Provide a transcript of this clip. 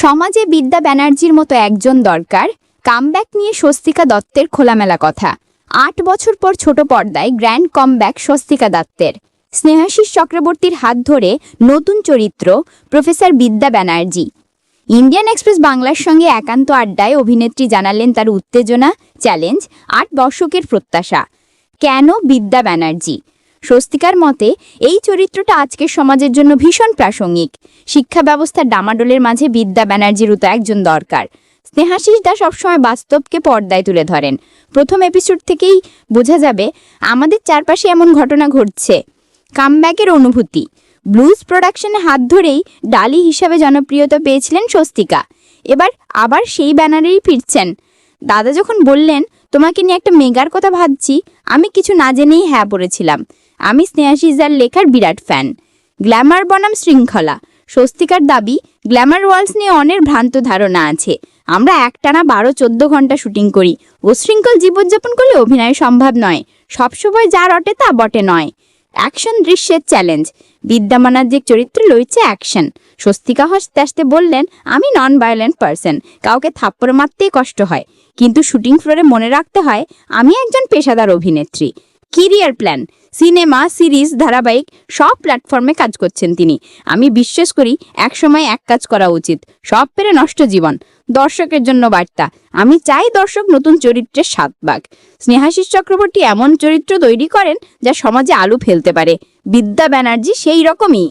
সমাজে বিদ্যা ব্যানার্জির মতো একজন দরকার। কামব্যাক নিয়ে স্বস্তিকা দত্তের খোলামেলা কথা। ৮ বছর পর ছোট পর্দায় গ্র্যান্ড কামব্যাক স্বস্তিকা দত্তের। স্নেহাশিস চক্রবর্তীর হাত ধরে নতুন চরিত্র প্রফেসর বিদ্যা ব্যানার্জি। ইন্ডিয়ান এক্সপ্রেস বাংলার সঙ্গে একান্ত আড্ডায় অভিনেত্রী জানালেন তার উত্তেজনা, চ্যালেঞ্জ, ৮ দশকের প্রত্যাশা। কেন বিদ্যা ব্যানার্জি? স্বস্তিকার মতে এই চরিত্রটা আজকের সমাজের জন্য ভীষণ প্রাসঙ্গিক। শিক্ষা ব্যবস্থার ডামাডোলের মাঝে বিদ্যা ব্যানার্জির তো একজন দরকার। স্নেহাশিস দা সবসময় বাস্তবকে পর্দায় তুলে ধরেন। প্রথম এপিসোড থেকেই বোঝা যাবে আমাদের চারপাশে এমন ঘটনা ঘটছে। কামব্যাকের অনুভূতি। ব্লুজ প্রোডাকশনে হাত ধরেই ডালি হিসাবে জনপ্রিয়তা পেয়েছিলেন স্বস্তিকা। এবার আবার সেই ব্যানারেই ফিরছেন। দাদা যখন বললেন তোমাকে নিয়ে একটা মেগার কথা ভাবছি, আমি কিছু না জেনেই হ্যাঁ পড়েছিলাম। আমি স্নেহাশিসদার লেখার বিরাট ফ্যান। গ্ল্যামার বনাম শৃঙ্খলা। স্বস্তিকার দাবি গ্ল্যামার ওয়ার্লস নিয়ে অনেক ভ্রান্ত ধারণা আছে। আমরা একটানা ১২-১৪ ঘন্টা শুটিং করি। উশৃঙ্খল জীবনযাপন করলে অভিনয় সম্ভব নয়। সবসময় যা রটে তা বটে নয়। অ্যাকশন দৃশ্যের চ্যালেঞ্জ। বিদ্যা ব্যানার্জির চরিত্রে রয়েছে অ্যাকশন। স্বস্তিকা হাসতে হাসতে বললেন আমি নন ভায়োলেন্ট পারসন, কাউকে থাপ্পড় মারতেই কষ্ট হয়, কিন্তু শুটিং ফ্লোরে মনে রাখতে হয় আমি একজন পেশাদার অভিনেত্রী। Career plan. সিনেমা, সিরিজ, ধারাবাহিক সব প্ল্যাটফর্মে কাজ করছেন তিনি। আমি বিশ্বাস করি একসময় এক কাজ করা উচিত, সব পেরে নষ্ট জীবন। দর্শকের জন্য বার্তা, আমি চাই দর্শক নতুন চরিত্রের স্বাদ পাক। স্নেহাশিস চক্রবর্তী এমন চরিত্র তৈরি করেন যা সমাজে আলো ফেলতে পারে। বিদ্যা ব্যানার্জি সেই রকমই।